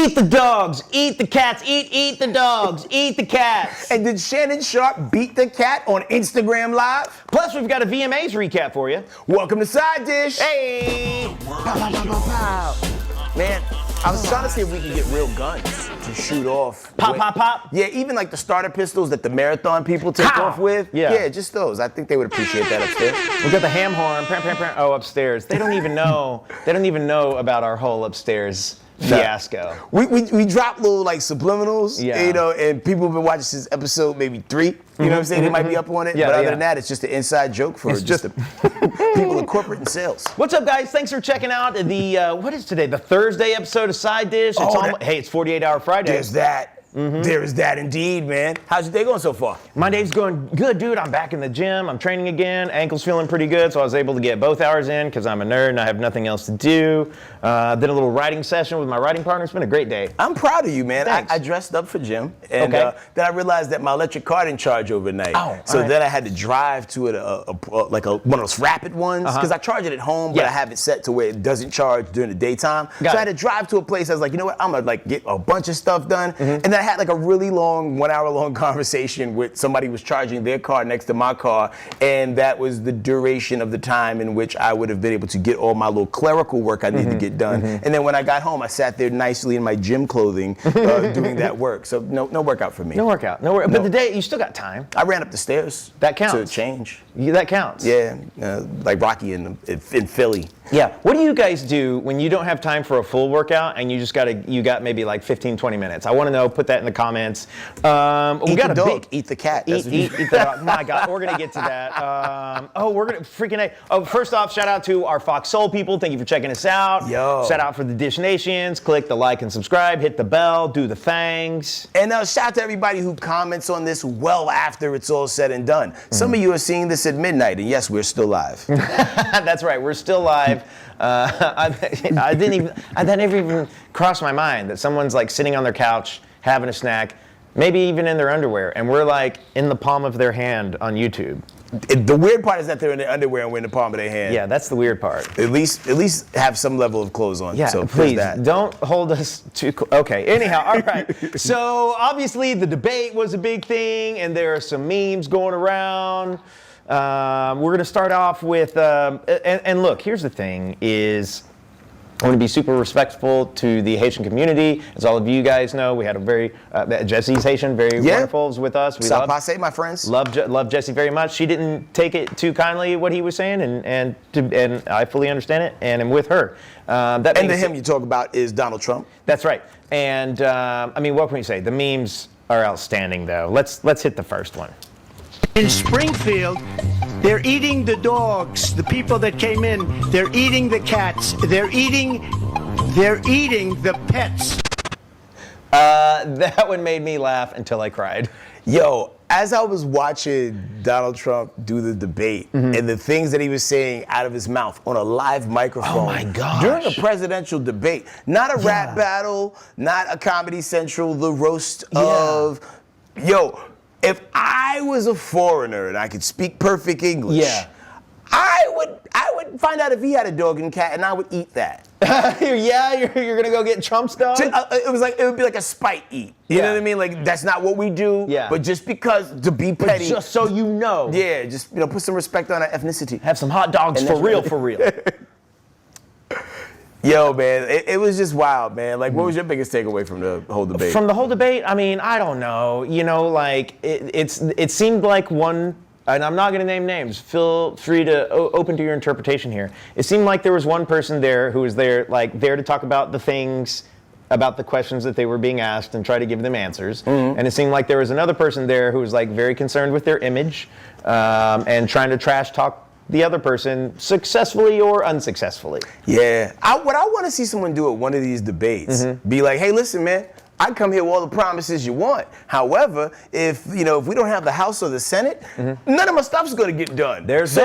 Eat the dogs, eat the cats, eat the dogs, eat the cats. And did Shannon Sharpe beat the cat on Instagram Live? Plus, we've got a VMAs recap for you. Welcome to Side Dish. Hey! Pow, pow, pow, pow, pow. Man, I was trying to see if we could get real guns to shoot off. Pop, pop, pop. Yeah, even like the starter pistols that the marathon people take Pow. off with. Yeah. Just those. I think they would appreciate that upstairs. We've got the ham horn, pram, pram, pram. Oh, upstairs. They don't even know. They don't even know about our whole upstairs fiasco. We drop little like subliminals, and people have been watching since episode maybe 3. You know what I'm saying? They might be up on it. But other than that, it's just an inside joke for just people in corporate and sales. What's up, guys? Thanks for checking out the, what is today? The Thursday episode of Side Dish. Hey, it's 48-hour Friday. There's that. There is that indeed, man. How's your day going so far? My day's going good, dude. I'm back in the gym. I'm training again. Ankle's feeling pretty good, so I was able to get both hours in because I'm a nerd and I have nothing else to do. Did a little writing session with my writing partner. It's been a great day. I'm proud of you, man. Thanks. I dressed up for gym, and then I realized that my electric car didn't charge overnight. So then I had to drive to it, one of those rapid ones, because I charge it at home, but I have it set to where it doesn't charge during the daytime. So I had to drive to a place. I was like, you know what? I'm gonna get a bunch of stuff done, and then I had a really long 1 hour long conversation with somebody who was charging their car next to my car, and that was the duration of the time in which I would have been able to get all my little clerical work I needed to get done. And then when I got home, I sat there nicely in my gym clothing doing that work. So no workout for me. No workout. But the day, you still got time. I ran up the stairs. That counts. To change. That counts. Yeah, like Rocky in Philly. Yeah. What do you guys do when you don't have time for a full workout and you got maybe like 15, 20 minutes? I want to know. Put that in the comments. Eat the dog. Eat the cat. Eat the dog. My God, we're gonna get to that. We're gonna freaking. First off, shout out to our Fox Soul people. Thank you for checking us out. Yo. Shout out for the Dish Nations. Click the like and subscribe. Hit the bell. Do the things. And shout out to everybody who comments on this well after it's all said and done. Some of you are seeing this at midnight, and yes, we're still live. That's right. We're still live. That never even crossed my mind that someone's like sitting on their couch having a snack, maybe even in their underwear, and we're like in the palm of their hand on YouTube. The weird part is that they're in their underwear and we're in the palm of their hand. Yeah, that's the weird part. At least have some level of clothes on. Yeah, so please don't hold us too. Okay. Anyhow, all right. So obviously the debate was a big thing, and there are some memes going around. We're going to start off with, and look, here's the thing is, I want to be super respectful to the Haitian community. As all of you guys know, we had a very, Jesse's Haitian, very wonderful, was with us. We love passe, my friends. Love Jesse very much. She didn't take it too kindly what he was saying, and I fully understand it, and I'm with her. The him you talk about is Donald Trump. That's right. And what can we say? The memes are outstanding, though. Let's hit the first one. In Springfield, they're eating the dogs, the people that came in. They're eating the cats. They're eating the pets. That one made me laugh until I cried. Yo, as I was watching Donald Trump do the debate and the things that he was saying out of his mouth on a live microphone. Oh my gosh. During a presidential debate, not a rap battle, not a Comedy Central, the roast of, if I was a foreigner and I could speak perfect English, I would find out if he had a dog and cat, and I would eat that. You're gonna go get Trump's dog? It would be like a spite eat. You know what I mean? Like, that's not what we do. Yeah. But just because, to be petty. Just so you know. Yeah, just put some respect on our ethnicity. Have some hot dogs for real. Yo, man, it was just wild, man. Like, what was your biggest takeaway from the whole debate? From the whole debate, I don't know. It seemed like one, and I'm not going to name names. Feel free to open to your interpretation here. It seemed like there was one person there who was there to talk about the things, about the questions that they were being asked and try to give them answers. And it seemed like there was another person there who was very concerned with their image and trying to trash talk the other person successfully or unsuccessfully. Yeah. What I want to see someone do at one of these debates, be like, hey, listen, man, I come here with all the promises you want. However, if we don't have the House or the Senate, none of my stuff's going to get done. That's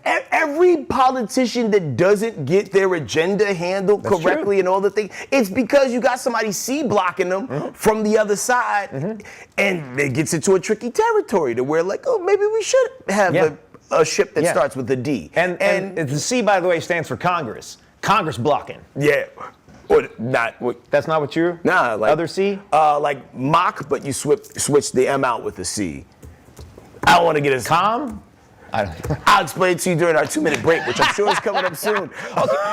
every politician that doesn't get their agenda handled correctly and all the things. It's because you got somebody blocking them from the other side, and it gets into a tricky territory to where maybe we should have a ship that starts with a D. And the C, by the way, stands for Congress. Congress blocking. Yeah. Or not. That's not what you're? Nah, like other C? Like mock, but you switch the M out with the C. I don't want to get as calm. I'll explain it to you during our 2-minute break, which I'm sure is coming up soon.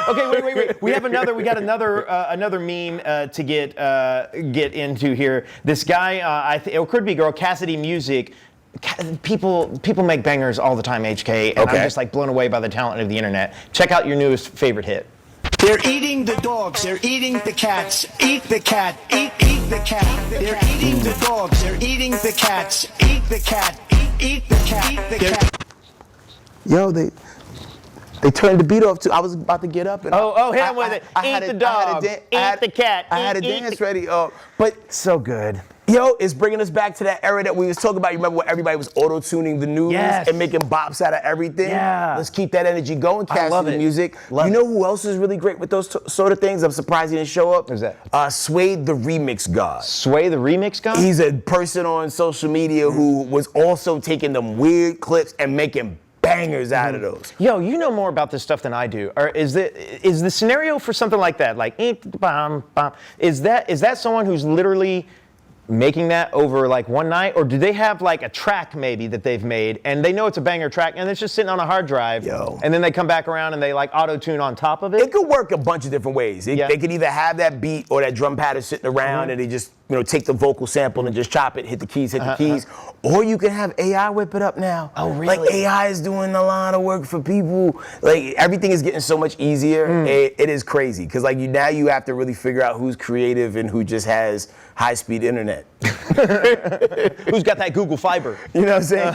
Okay, wait. We got another meme to get into here. This guy, it could be girl, Cassidy Music. People make bangers all the time, HK, and I'm just like blown away by the talent of the internet. Check out your newest favorite hit. They're eating the dogs. They're eating the cats. Eat the cat. Eat the cat. They're eating the dogs. They're eating the cats. Eat the cat. Eat the cat. Eat the cat. Yo, they turned the beat off too. I was about to get up and hit him with it. Eat the dog. Eat the cat. I had a dance ready. But so good. Yo, it's bringing us back to that era that we was talking about. You remember when everybody was auto-tuning the news and making bops out of everything? Yeah. Let's keep that energy going, Cassidy Music. You know who else is really great with those sort of things? I'm surprised he didn't show up. Who's that? Sway the Remix God. Sway the Remix God? He's a person on social media who was also taking them weird clips and making bangers out of those. Yo, you know more about this stuff than I do. Or is the scenario for something like that, like bomb, is that someone who's literally making that over like one night, or do they have like a track maybe that they've made and they know it's a banger track and it's just sitting on a hard drive, and then they come back around and they like auto-tune on top of it? It could work a bunch of different ways. They could either have that beat or that drum pattern sitting around and they just take the vocal sample and just chop it, hit the keys, or you can have AI whip it up now. Oh, really? Like AI is doing a lot of work for people. Like everything is getting so much easier. It is crazy because like now you have to really figure out who's creative and who just has high-speed internet. Who's got that Google Fiber? You know what I'm saying?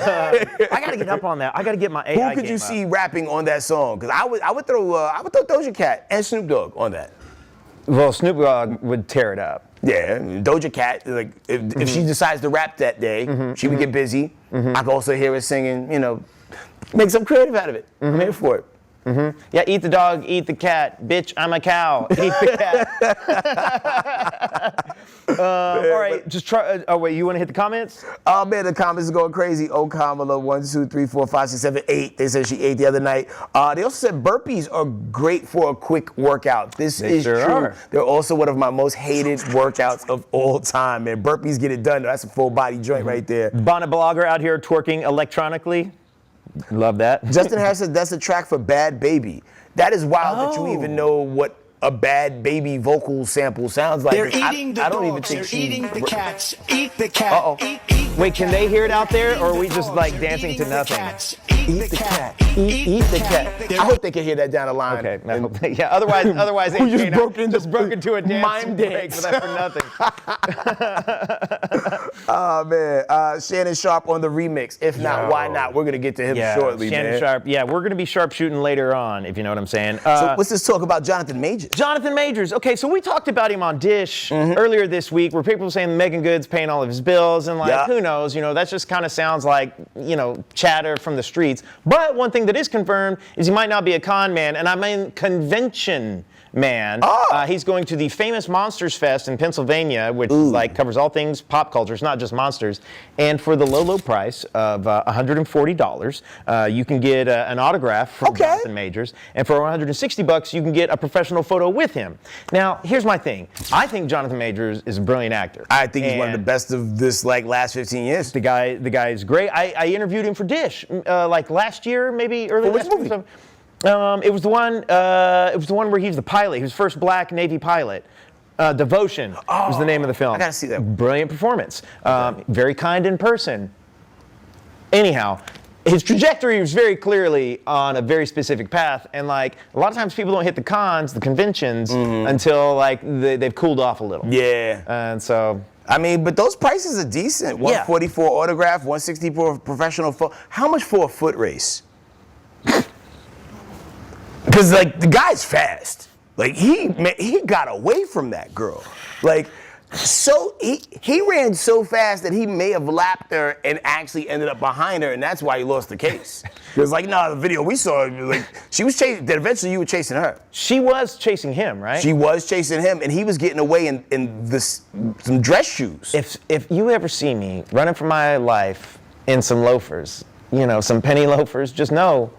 I gotta get up on that. I gotta get my AI. Who could you see rapping on that song? Because I would throw Doja Cat and Snoop Dogg on that. Well, Snoop Dogg would tear it up. Yeah, Doja Cat, like if she decides to rap that day, she would get busy. I could also hear her singing, make something creative out of it. I'm here for it. Yeah, eat the dog, eat the cat. Bitch, I'm a cow. Eat the cat. All right, just try. Oh, wait, you want to hit the comments? Oh, man, the comments are going crazy. Oh, Kamala, 1, 2, 3, 4, 5, 6, 7, 8. They said she ate the other night. They also said burpees are great for a quick workout. This is true. They're also one of my most hated workouts of all time, man. Burpees get it done. That's a full body joint right there. Bonnet Blogger out here twerking electronically. Love that. Justin Harris says that's a track for Bad Baby. That is wild that you even know what a Bad Baby vocal sample sounds like. They're eating the dogs. They're eating the cats. Eat the cat. Wait, can they hear it out there, or are we just like dancing to nothing? Eat the cat. Eat the cat. I hope they can hear that down the line. Okay. Yeah. Otherwise, we just broke into a mime dance for that for nothing. Oh man, Shannon Sharpe on the remix. If not, why not? We're gonna get to him shortly, Shannon Sharpe. Yeah, we're gonna be sharpshooting later on, if you know what I'm saying. So let's just talk about Jonathan Majors. Jonathan Majors. Okay, so we talked about him on Dish earlier this week, where people were saying Megan Good's paying all of his bills, and like who knows? That just kind of sounds like chatter from the streets. But one thing that is confirmed is he might not be a con man, and I mean convention man. He's going to the famous Monsters Fest in Pennsylvania, which covers all things pop culture. It's not just monsters. And for the low price of $140, you can get an autograph from Jonathan Majors. And for $160, you can get a professional photo with him. Now, here's my thing. I think Jonathan Majors is a brilliant actor. I think he's one of the best of this last 15 years. The guy is great. I interviewed him for Dish last year, maybe early last year. It was the one. It was the one where he was the pilot. He was the first black Navy pilot. Devotion was the name of the film. I gotta see that. Brilliant performance. Very kind in person. Anyhow, his trajectory was very clearly on a very specific path, and a lot of times people don't hit the cons, the conventions, until they've cooled off a little. Yeah. And so. I mean, but those prices are decent. $140 for autograph, $160 for professional photo. How much for a foot race? Because the guy's fast. He got away from that girl. So he ran so fast that he may have lapped her and actually ended up behind her, and that's why he lost the case. It was the video we saw, she was chasing. That eventually you were chasing her. She was chasing him, right? She was chasing him, and he was getting away in some dress shoes. If you ever see me running for my life in some loafers, some penny loafers, just know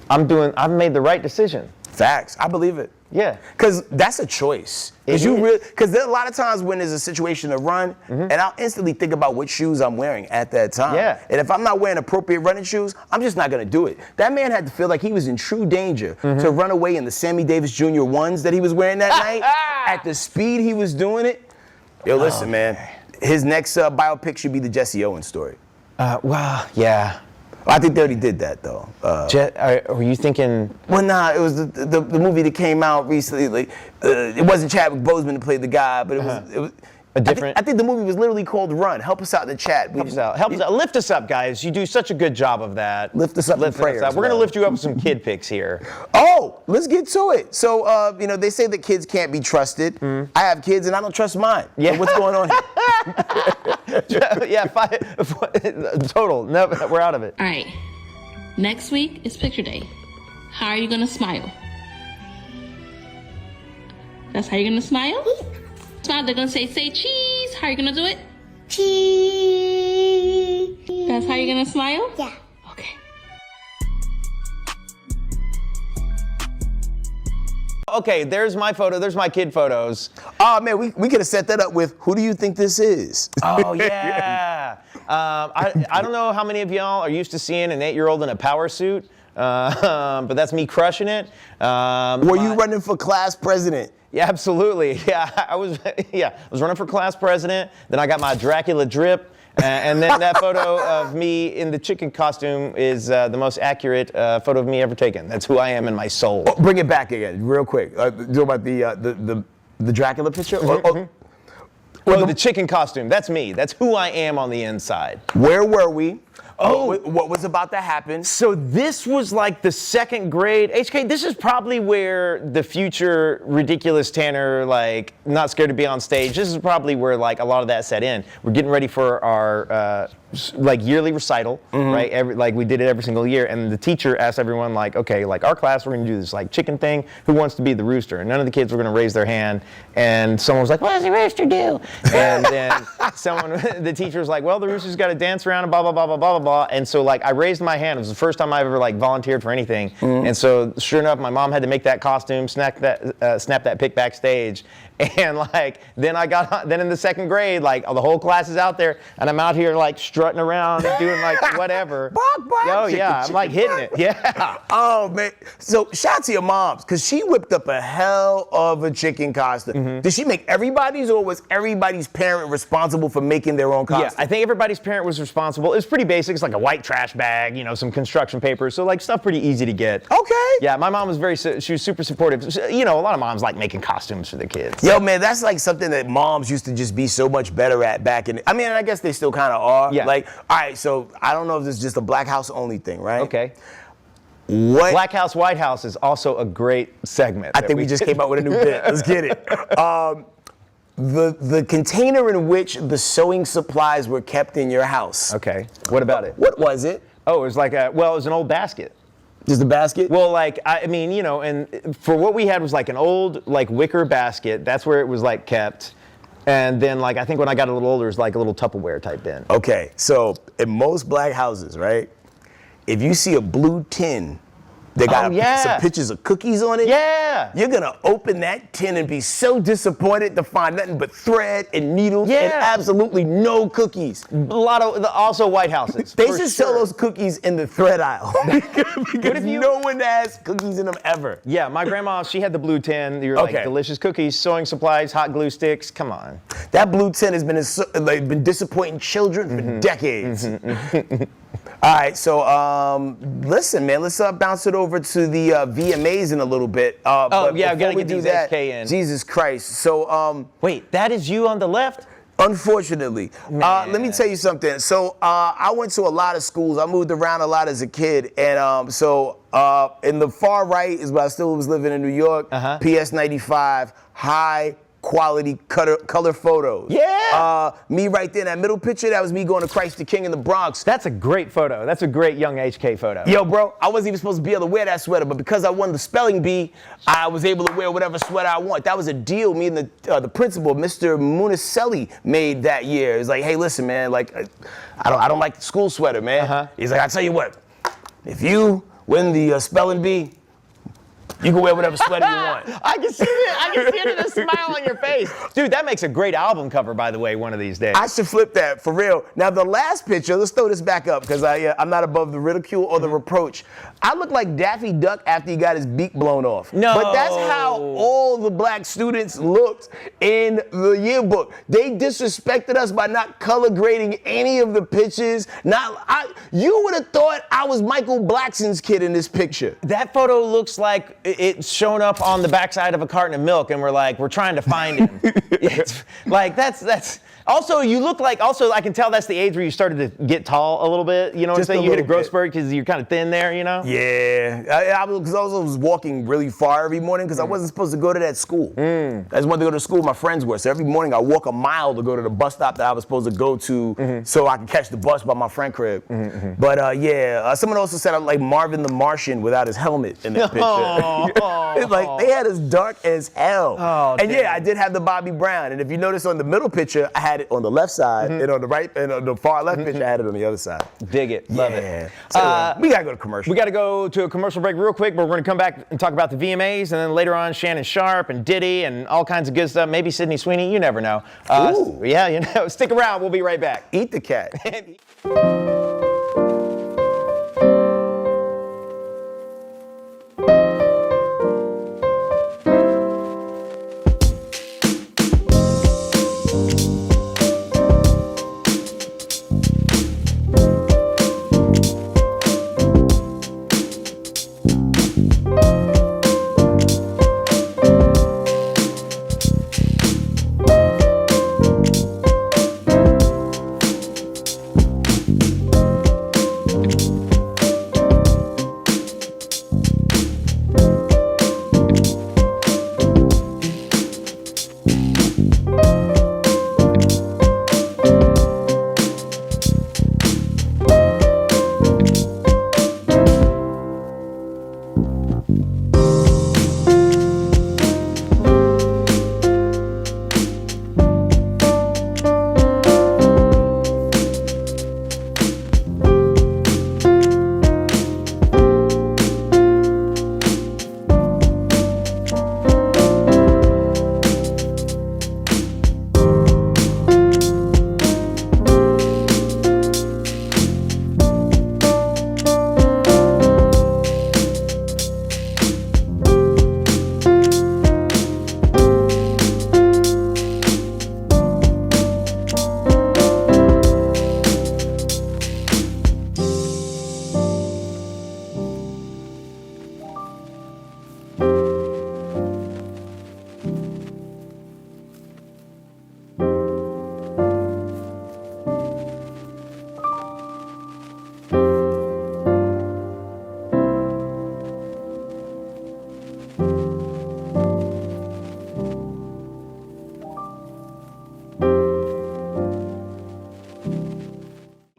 I've made the right decision. Facts. I believe it. Yeah. Because that's a choice. Because there are a lot of times when there's a situation to run, and I'll instantly think about what shoes I'm wearing at that time. Yeah. And if I'm not wearing appropriate running shoes, I'm just not going to do it. That man had to feel like he was in true danger to run away in the Sammy Davis Jr. ones that he was wearing that night at the speed he was doing it. Yo, listen, man. His next biopic should be the Jesse Owens story. Well, yeah. I think they already did that, though. Were you thinking? Well, nah, it was the movie that came out recently. Like, it wasn't Chadwick Boseman that played the guy, but it was a different. I think the movie was literally called Run. Help us out in the chat. Help us out. Lift us up, guys. You do such a good job of that. Lift us up in prayers. We're gonna lift you up with some kid pics here. Oh, let's get to it. So, they say that kids can't be trusted. I have kids and I don't trust mine. Yeah. So what's going on here? Yeah, total. No, we're out of it. All right. Next week is picture day. How are you gonna smile? That's how you're gonna smile? Smile, they're gonna say cheese. How are you gonna do it? Cheese. That's how you're gonna smile? Yeah. Okay. Okay, there's my photo. There's my kid photos. Oh, man, we could have set that up with, who do you think this is? Oh, yeah. I don't know how many of y'all are used to seeing an 8-year-old in a power suit, but that's me crushing it. Were you running for class president? Yeah, absolutely. Yeah, I was running for class president. Then I got my Dracula drip. And then that photo of me in the chicken costume is the most accurate photo of me ever taken. That's who I am in my soul. Oh, bring it back again, real quick. Do about the Dracula picture? Well, the chicken costume. That's me. That's who I am on the inside. Where were we? What was about to happen? So this was like the second grade. HK, this is probably where the future ridiculous Tanner, like, not scared to be on stage. This is probably where, like, a lot of that set in. We're getting ready for our, yearly recital, right? Like, we did it every single year. And the teacher asked everyone, like, okay, like, our class, we're going to do this, like, chicken thing. Who wants to be the rooster? And none of the kids were going to raise their hand. And someone was like, what does the rooster do? And then the teacher was like, well, the rooster's got to dance around and blah, blah, blah, blah, blah, blah. And so, like, I raised my hand. It was the first time I ever, like, volunteered for anything. And so, sure enough, my mom had to make that costume, snap that pic backstage. And, like, then in the second grade, like, the whole class is out there, and I'm out here, like, strutting around, doing, like, whatever. Oh, yeah, I'm, like, hitting it. Yeah. Oh, man. So, shout out to your moms, because she whipped up a hell of a chicken costume. Did she make everybody's, or was everybody's parent responsible for making their own costume? Yeah, I think everybody's parent was responsible. It was pretty basic. It's like a white trash bag, some construction paper. So, like, stuff pretty easy to get. Okay. Yeah, my mom was she was super supportive. A lot of moms like making costumes for their kids. Yo, man, that's like something that moms used to just be so much better at back in. I mean, I guess they still kind of are. Yeah. Like, all right, so I don't know if this is just a Black House only thing, right? Okay. What? Black House, White House is also a great segment. I think we just came up with a new bit. Let's get it. The container in which the sewing supplies were kept in your house. Okay. What about it? What was it? Oh, it was like it was an old basket. Just a basket? Well, like, and for what we had was like an old, like, wicker basket. That's where it was, like, kept. And then, like, I think when I got a little older, it was like a little Tupperware type bin. Okay, so in most black houses, right, if you see a blue tin that got some pictures of cookies on it, you're gonna open that tin and be so disappointed to find nothing but thread and needles and absolutely no cookies. A lot of also White Houses. They should sell those cookies in the thread aisle because no one has cookies in them ever. Yeah, my grandma, she had the blue tin. You're like delicious cookies, sewing supplies, hot glue sticks. Come on. That blue tin has been disappointing children for decades. All right, so listen, man, let's bounce it over to the VMAs in a little bit. But yeah, we gotta get do these that, HK in. Jesus Christ. So wait, that is you on the left? Unfortunately. Let me tell you something. So I went to a lot of schools. I moved around a lot as a kid. And in the far right is where I still was living in New York. PS 95, high quality color photos. Yeah. Me right there in that middle picture, that was me going to Christ the King in the Bronx. That's a great photo. That's a great young HK photo. Yo, bro, I wasn't even supposed to be able to wear that sweater, but because I won the spelling bee, I was able to wear whatever sweater I want. That was a deal me and the principal, Mr. Municelli, made that year. It's like, hey, listen, man, like, I don't like the school sweater, man. He's like, I tell you what, if you win the spelling bee, You can wear whatever sweater you want. I can see it. I can see it in the smile on your face. Dude, that makes a great album cover, by the way, one of these days. I should flip that, for real. Now, the last picture, let's throw this back up, because I'm not above the ridicule or the reproach. I look like Daffy Duck after he got his beak blown off. No. But that's how all the black students looked in the yearbook. They disrespected us by not color grading any of the pictures. You would have thought I was Michael Blackson's kid in this picture. That photo looks like it's shown up on the backside of a carton of milk, and we're trying to find him. It's like that's. Also, you look like. Also, I can tell that's the age where you started to get tall a little bit. You know what I'm saying? You hit a growth spurt because you're kind of thin there. You know? Yeah, I was walking really far every morning because I wasn't supposed to go to that school. I just wanted to go to school my friends were. So every morning I walk a mile to go to the bus stop that I was supposed to go to, so I can catch the bus by my friend crib. But someone also said I'm like Marvin the Martian without his helmet in that picture. It's like they had us dark as hell. And I did have the Bobby Brown. And if you notice on the middle picture, I had it on the left side, and on the right, and on the far left picture, I had it on the other side. Dig it, love it. So, we gotta go to commercial. We gotta go to a commercial break real quick, but we're gonna come back and talk about the VMAs, and then later on, Shannon Sharpe and Diddy and all kinds of good stuff. Maybe Sydney Sweeney, you never know. Yeah, you know. Stick around. We'll be right back. Eat the cat.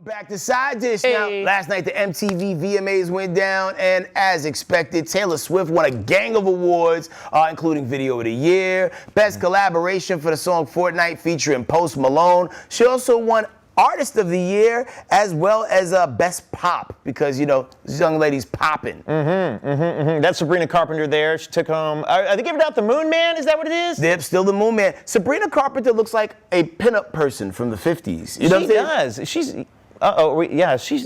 Back to Side Dish now. Last night the MTV VMAs went down, and as expected, Taylor Swift won a gang of awards, including Video of the Year, Best Collaboration for the song Fortnite featuring Post Malone. She also won Artist of the Year as well as Best Pop, because, you know, this young lady's popping. That's Sabrina Carpenter there. She took home, are they giving out the Moon Man? Is that what it is? Yep, still the Moon Man. Sabrina Carpenter looks like a pinup person from the 50s. You know what I'm saying? She does.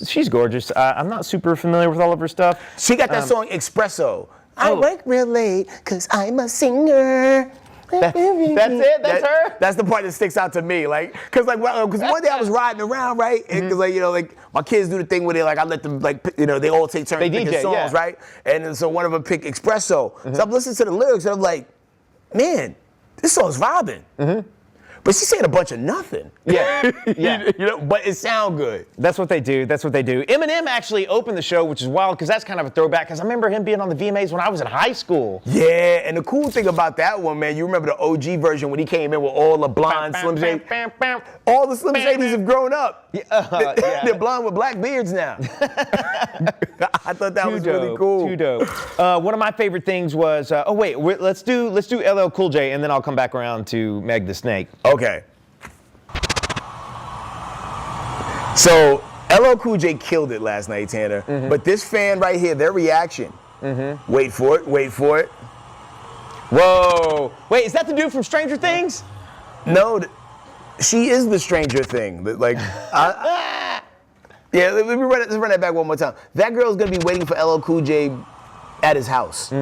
She's gorgeous. I'm not super familiar with all of her stuff. She got that song Espresso. I work real late because I'm a singer. That's it? That's her? That's the part that sticks out to me. Like, cause one day I was riding around, right? And cause my kids do the thing where they I let them they all take turns picking songs, right? And then so one of them picked Espresso. So I'm listening to the lyrics and I'm like, man, this song's vibing. But she's saying a bunch of nothing. Yeah. But it sound good. That's what they do. Eminem actually opened the show, which is wild because that's kind of a throwback. Because I remember him being on the VMAs when I was in high school. Yeah, and the cool thing about that one, man, you remember the OG version when he came in with all the blonde Slim Shady. All the Slim Shadys have grown up. They're blonde with black beards now. I thought that was really cool. Too dope. One of my favorite things was let's do LL Cool J, and then I'll come back around to Meg the Snake. Okay. So LL Cool J killed it last night, Tanner. But this fan right here, their reaction Mm-hmm. Wait for it. Whoa. Wait, is that the dude from Stranger Things? No, she is the Stranger Thing. Like, yeah, let's run that back one more time. That girl's gonna be waiting for LL Cool J at his house.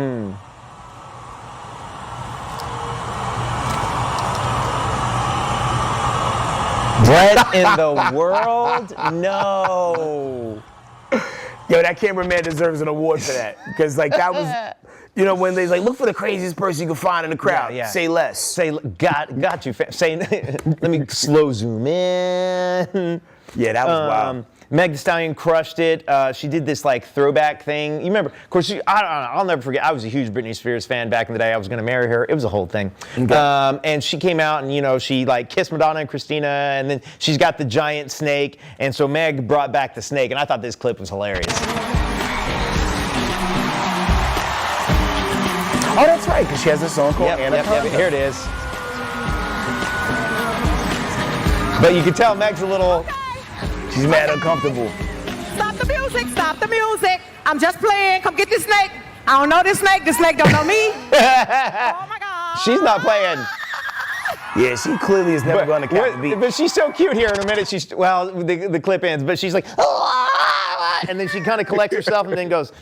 What in the world? No. Yo, that cameraman deserves an award for that. Because, like, that was, you know, when they like, look for the craziest person you can find in the crowd. Yeah. Say less. Got you. Say, let me slow zoom in. Yeah, that was wild. Meg Thee Stallion crushed it. She did this like throwback thing. You remember, of course, I'll never forget, I was a huge Britney Spears fan back in the day. I was gonna marry her. It was a whole thing. Okay. And she came out and, you know, she like kissed Madonna and Christina, and then she's got the giant snake. And so Meg brought back the snake, and I thought this clip was hilarious. Oh, that's right, because she has a song called Anaconda. Here it is. But you can tell Meg's a little... She's mad uncomfortable. Stop the music, stop the music. I'm just playing, come get this snake. I don't know this snake don't know me. Oh my God. She's not playing. Yeah, she clearly is never going to catch the beat. But she's so cute here in a minute. The clip ends, but she's like, and then she kind of collects herself and then goes,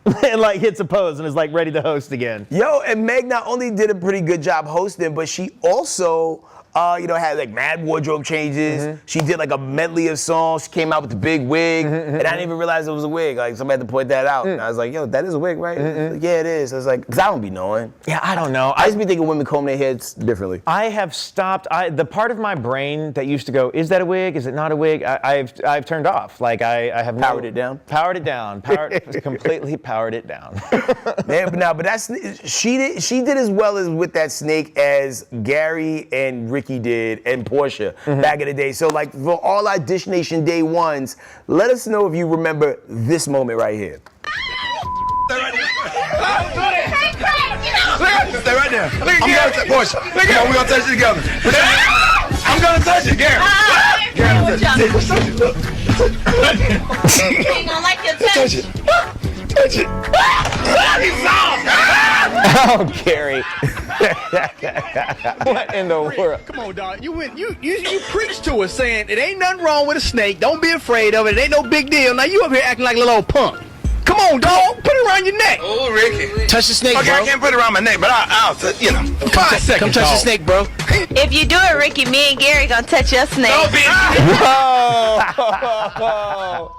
and like hits a pose and is like ready to host again. Yo, and Meg not only did a pretty good job hosting, but she also, had like mad wardrobe changes. She did like a medley of songs. She came out with the big wig, and I didn't even realize it was a wig. Like somebody had to point that out. And I was like, yo, that is a wig, right? Like, yeah, it is. I was like, because I don't be knowing. Yeah, I don't know. I just be thinking women comb their heads differently. I have stopped. The part of my brain that used to go, is that a wig? Is it not a wig? I've turned off. Like I have powered it down. Completely powered it down. Man, but that's she did as well as with that snake as Gary and Ricky did and Portia back in the day. So like for all our Dish Nation day ones, let us know if you remember this moment right here. Stay right there. Look at Gary. Portia. Look at we're gonna touch it together. I'm gonna touch it, Gary. Gary, Ain't gonna like your touch. Touch it. He's soft. Oh, Gary. What in the world? Come on, dog. You preached to us saying it ain't nothing wrong with a snake. Don't be afraid of it. It ain't no big deal. Now you up here acting like a little old punk. Come on, dog. Put it around your neck. Oh, Ricky. Touch the snake, okay, bro. I can't put it around my neck, but I'll 5 seconds. Come touch the snake, bro. If you do it, Ricky, me and Gary gonna touch your snake. Don't be. Whoa.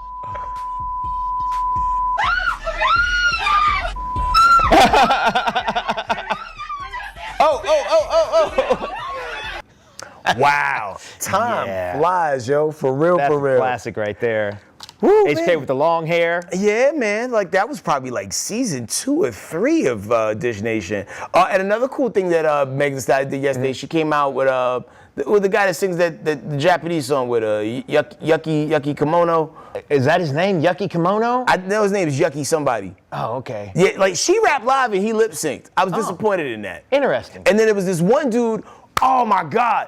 Wow. Time flies, yo. For real, That's for real. Classic right there. Woo, HK man. with the long hair. Yeah, man. Like that was probably like season 2 or 3 of Dish Nation. And another cool thing that Meg Thee Stallion did yesterday, she came out with the guy that sings the Japanese song with Yucky Kimono. Is that his name? Yucky Kimono? I know his name is Yucky somebody. Oh, okay. Yeah, like she rapped live and he lip synced. I was disappointed in that. Interesting. And then there was this one dude, oh my God.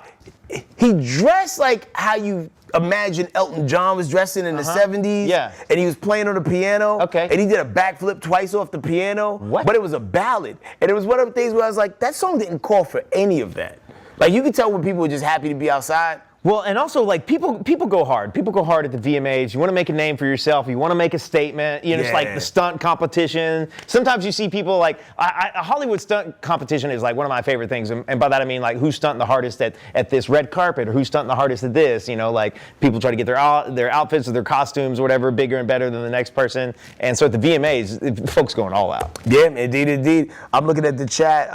He dressed like how you imagine Elton John was dressing in the 70s. Yeah. And he was playing on the piano. Okay. And he did a backflip twice off the piano. What? But it was a ballad. And it was one of the things where I was like, that song didn't call for any of that. Like you could tell when people were just happy to be outside. Well, and also, like, people go hard. People go hard at the VMAs. You want to make a name for yourself. You want to make a statement. You know, it's like the stunt competition. Sometimes you see people, like, a Hollywood stunt competition is, like, one of my favorite things. And by that I mean, like, who's stunting the hardest at this red carpet or who's stunting the hardest at this. You know, like, people try to get their outfits or their costumes or whatever bigger and better than the next person. And so at the VMAs, folks going all out. Yeah, indeed. I'm looking at the chat.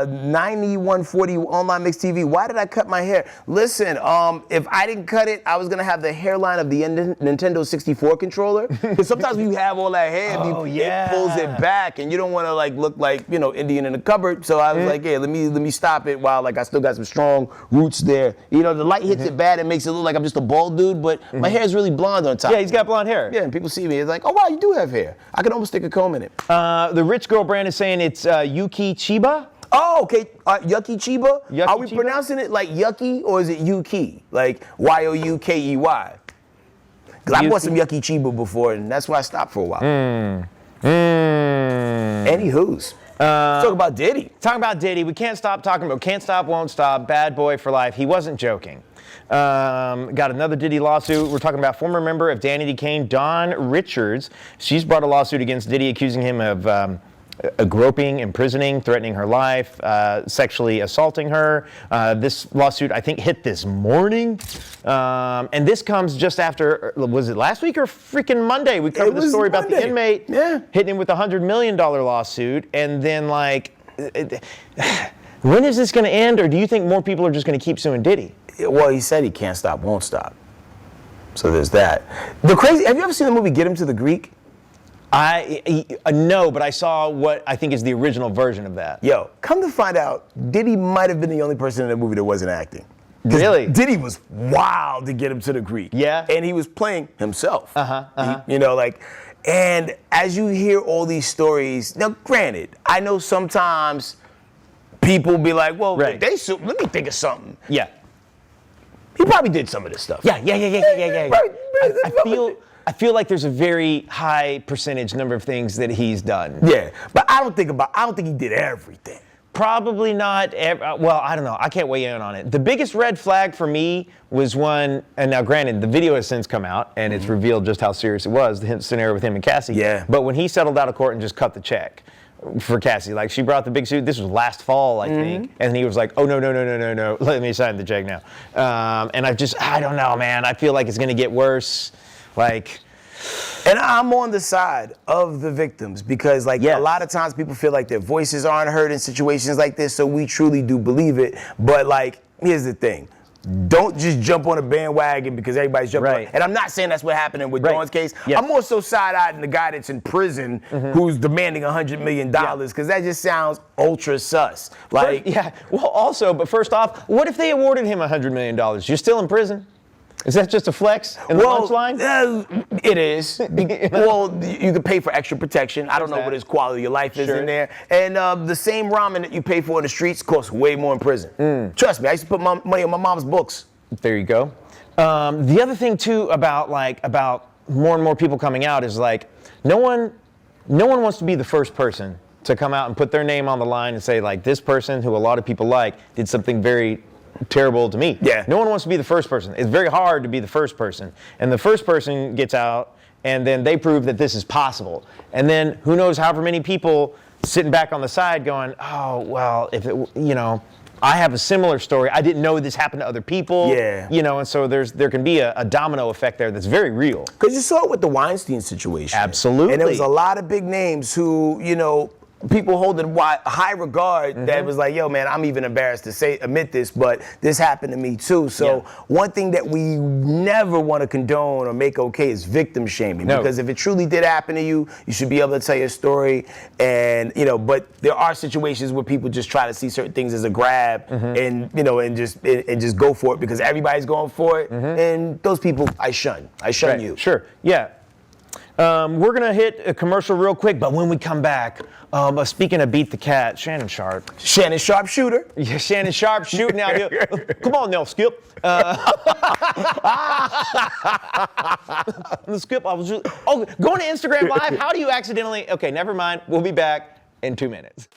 9140 Online Mix TV. Why did I cut my hair? Listen, if I didn't cut it, I was gonna have the hairline of the Nintendo 64 controller. Because sometimes when you have all that hair, it pulls it back, and you don't want to like look like Indian in the cupboard. So I was like, yeah, let me stop it while like I still got some strong roots there. You know, the light hits it bad, it makes it look like I'm just a bald dude, but my hair is really blonde on top. Yeah, he's got blonde hair. Yeah, and people see me, it's like, oh wow, you do have hair. I can almost stick a comb in it. The Rich Girl brand is saying it's Yuki Chiba. Oh, okay. Yucky Chiba? Yucky Are we Chiba? pronouncing it like Yucky or is it Yuki? Like Youkey? Because I bought some Yucky Chiba before and that's why I stopped for a while. man. Anywho's. Let's talk about Diddy. Talking about Diddy, we can't stop talking about Can't Stop, Won't Stop, Bad Boy for Life. He wasn't joking. Got another Diddy lawsuit. We're talking about former member of Danity, Kane, Dawn Richards. She's brought a lawsuit against Diddy accusing him of groping, imprisoning, threatening her life, sexually assaulting her. This lawsuit, I think, hit this morning. And this comes just after, was it last week or freaking Monday? We covered the story about the inmate hitting him with a $100 million lawsuit. And then, like, when is this going to end? Or do you think more people are just going to keep suing Diddy? Well, he said he can't stop, won't stop. So there's that. Have you ever seen the movie Get Him to the Greek? No, but I saw what I think is the original version of that. Yo, come to find out, Diddy might have been the only person in the movie that wasn't acting. Really? Diddy was wild to get him to the Greek. Yeah. And he was playing himself. You know, like, and as you hear all these stories, now granted, I know sometimes people be like, well, let me think of something. Yeah. He probably did some of this stuff. Yeah. I feel like there's a very high percentage number of things that he's done. Yeah, but I don't think he did everything. Probably not. Well, I don't know. I can't weigh in on it. The biggest red flag for me was when, and now granted, the video has since come out and it's revealed just how serious it was, the scenario with him and Cassie. Yeah. But when he settled out of court and just cut the check for Cassie, like she brought the big suit. This was last fall, I think, and he was like, "Oh no, let me sign the check now." And I don't know, man. I feel like it's gonna get worse. Like, and I'm on the side of the victims because, like, a lot of times people feel like their voices aren't heard in situations like this, so we truly do believe it. But, like, here's the thing. Don't just jump on a bandwagon because everybody's jumping on. And I'm not saying that's what happened with Dawn's case. I'm more so side-eyed in the guy that's in prison who's demanding $100 million because that just sounds ultra sus. Like, well, also, but first off, what if they awarded him $100 million? You're still in prison? Is that just a flex in the lunch line? It is. Well, you could pay for extra protection. I don't know what his quality of life is in there. And the same ramen that you pay for in the streets costs way more in prison. Trust me, I used to put my money on my mom's books. There you go. The other thing too about more and more people coming out is like no one wants to be the first person to come out and put their name on the line and say like this person who a lot of people like did something very terrible to me. Yeah. No one wants to be the first person. It's very hard to be the first person. And the first person gets out and then they prove that this is possible. And then who knows however many people sitting back on the side going, oh, well, if it, I have a similar story. I didn't know this happened to other people. Yeah. And so there can be a domino effect there that's very real. Because you saw it with the Weinstein situation. Absolutely. And there was a lot of big names who, people hold in high regard that was like, yo, man, I'm even embarrassed to admit this, but this happened to me too. So one thing that we never want to condone or make okay is victim shaming. No. Because if it truly did happen to you, you should be able to tell your story. And, but there are situations where people just try to see certain things as a grab and, and just go for it because everybody's going for it. And those people, I shun you. Sure, yeah. We're going to hit a commercial real quick, but when we come back, speaking of Beat the Cat, Shannon Sharpe. Shannon Sharpe shooter. Yeah, Shannon Sharpe shooting out here. Come on now, Skip. Skip, going to Instagram Live. How do you accidentally? Okay, never mind. We'll be back in 2 minutes.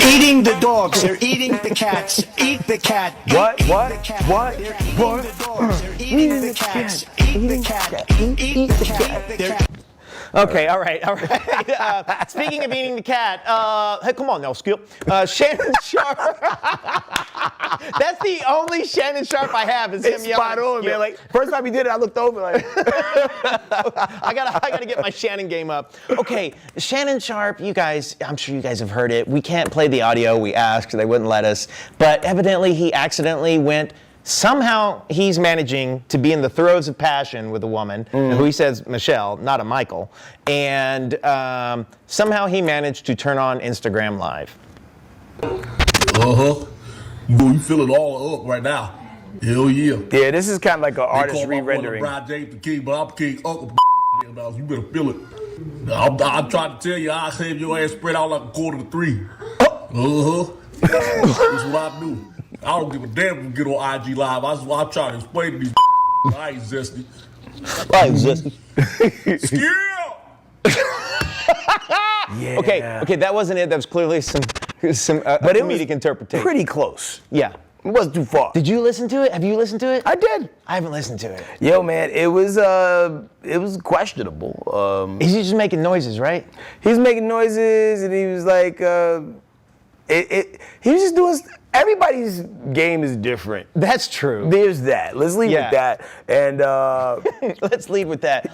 eating the dogs. They're eating the cats. Eat the cat. What? Eat What? the cat. What? They're eating What? the dogs. They're eating the cats. Eat the cat. Eat the cat. They're Okay, all right. Speaking of eating the cat, hey, come on now, Skip. Shannon Sharpe. That's the only Shannon Sharpe I have is It's him yelling. spot on, man. Like, first time he did it, I looked over like. I gotta get my Shannon game up. Okay, Shannon Sharpe, you guys, I'm sure you guys have heard it. We can't play the audio. We asked, they wouldn't let us. But evidently he accidentally went. Somehow he's managing to be in the throes of passion with a woman who he says Michelle, not a Michael, and somehow he managed to turn on Instagram Live. You feel it all up right now. Hell yeah. Yeah, this is kind of like an artist They call my re-rendering. brother Brian James the king, but I'm King's uncle. You better feel it. I'm trying to tell you, I'll have your ass spread out like a quarter to three. That's what I do. I don't give a damn if we get on IG Live. I'm trying to explain to these I ain't zesty. Yeah. Okay, that wasn't it. That was clearly some But it was comedic interpretation. pretty close. Yeah. It wasn't too far. Did you listen to it? Have you listened to it? I did. I haven't listened to it. Yo, man, it was questionable. He's just making noises, right? He's making noises, and he was like, he was just doing. Everybody's game is different. That's true. There's that. Let's leave with that. And let's lead with that.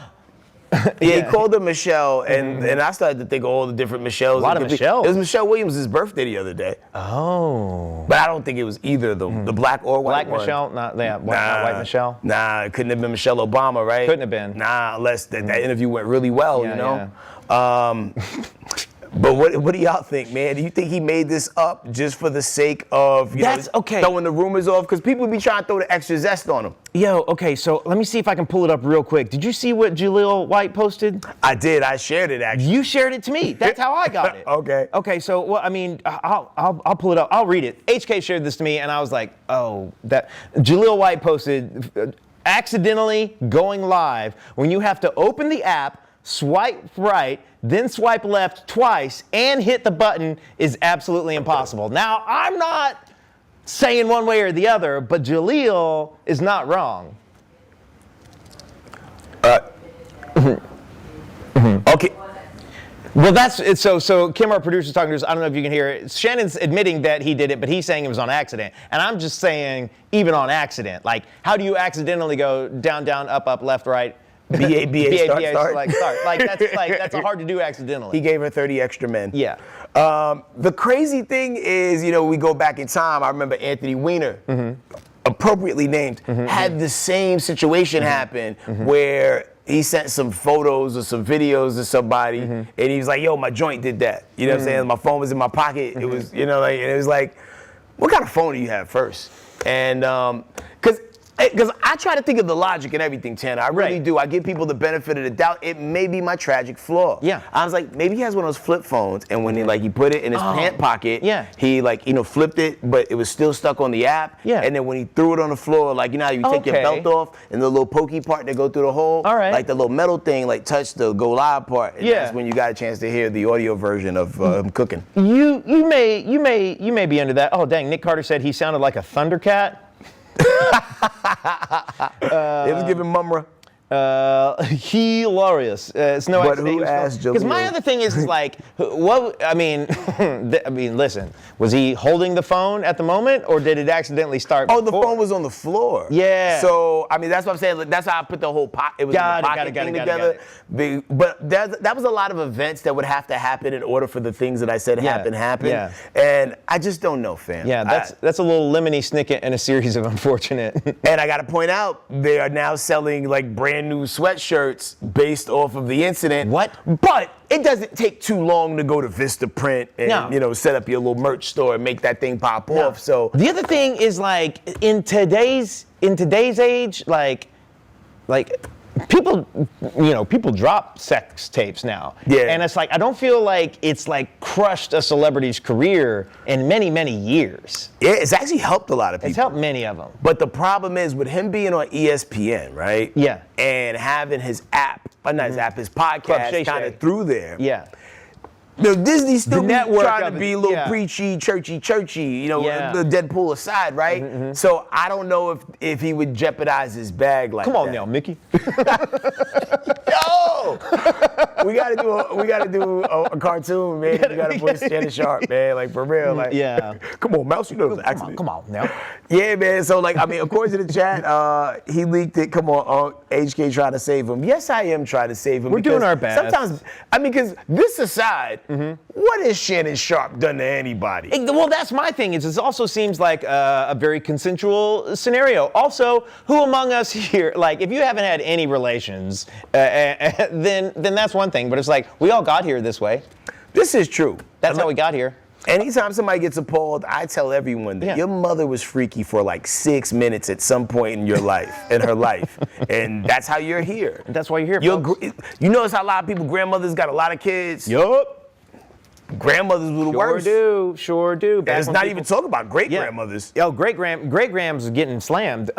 Yeah, he called her Michelle, and I started to think of all the different Michelles. A lot of Michelles. It was Michelle Williams' birthday the other day. Oh. But I don't think it was either the black or white Black one. Michelle? Not white Michelle? Nah, it couldn't have been Michelle Obama, right? Couldn't have been. Nah, unless that interview went really well, Yeah, you know? But what do y'all think, man? Do you think he made this up just for the sake of throwing the rumors off? Because people be trying to throw the extra zest on him. Yo, okay, so let me see if I can pull it up real quick. Did you see what Jaleel White posted? I did. I shared it, actually. You shared it to me. That's how I got it. Okay. Okay, so, well, I mean, I'll pull it up. I'll read it. HK shared this to me, and I was like, oh, that. Jaleel White posted, accidentally going live when you have to open the app, swipe right, then swipe left twice, and hit the button is absolutely impossible. Now, I'm not saying one way or the other, but Jaleel is not wrong. Okay. Well, that's it. So Kim, our producer's talking to us. I don't know if you can hear it. Shannon's admitting that he did it, but he's saying it was on accident. And I'm just saying, even on accident, like, how do you accidentally go down, down, up, up, left, right? B-A, start. Like, start. That's hard to do accidentally. He gave her 30 extra men. Yeah. The crazy thing is, we go back in time. I remember Anthony Weiner, appropriately named, had the same situation happen where he sent some photos or some videos to somebody, and he was like, yo, my joint did that. You know what I'm saying? My phone was in my pocket. It was, and it was like, what kind of phone do you have first? And, because I try to think of the logic and everything, Tanner. I really do. I give people the benefit of the doubt. It may be my tragic flaw. Yeah. I was like, maybe he has one of those flip phones, and when he put it in his pant pocket, he flipped it, but it was still stuck on the app. Yeah. And then when he threw it on the floor, how you take your belt off and the little pokey part that go through the hole, like the little metal thing, touched the go live part. And that's when you got a chance to hear the audio version of him cooking. You may be into that. Oh dang, Nick Carter said he sounded like a Thundercat. It was giving Mumra. Hilarious. It's no But accident. who asked Jaleel? Because my other thing is like, what? I mean, listen. Was he holding the phone at the moment, or did it accidentally start? Oh, the phone was on the floor. Yeah. So I mean, that's what I'm saying. That's how I put the whole pot. It was in the pocket thing together. But that was a lot of events that would have to happen in order for the things that I said happen. Yeah. And I just don't know, fam. Yeah, that's a little lemony snicket in a series of unfortunate. And I got to point out, they are now selling brand new sweatshirts based off of the incident. What? But it doesn't take too long to go to Vistaprint and set up your little merch store and make that thing pop off. So the other thing is in today's age, people drop sex tapes now. Yeah. And it's I don't feel like it's crushed a celebrity's career in many, many years. Yeah, it's actually helped a lot of people. It's helped many of them. But the problem is with him being on ESPN, right? Yeah. And having his app, not his app, his podcast kind of through there. Yeah. Disney still trying to be a little yeah. preachy, churchy, Yeah. the Deadpool aside, right? So I don't know if he would jeopardize his bag like that. Come on now, Mickey. Yo! we gotta do a cartoon, man. We gotta put Shannon Sharpe, man. Like for real. Like Yeah. Come on, Mouse, you know the accident. Come on now. Yeah, man. So like, I mean, according to the chat, he leaked it. Come on, HK trying to save him. Yes, I am trying to save him. We're doing our best. Sometimes, I mean, because this aside, what has Shannon Sharpe done to anybody? Well, that's my thing. It also seems like a very consensual scenario. Also, who among us here, like, if you haven't had any relations, then that's one thing. But it's like we all got here this way. This is true. That's how we got here. Anytime somebody gets appalled, I tell everyone that your mother was freaky for like 6 minutes at some point in your life, in her life, and that's how you're here. That's why you're here. You notice how a lot of people, grandmothers got a lot of kids. Yup. Grandmothers were the worst. Sure do. And it's not even talking about great grandmothers. Yo, great grams is getting slammed.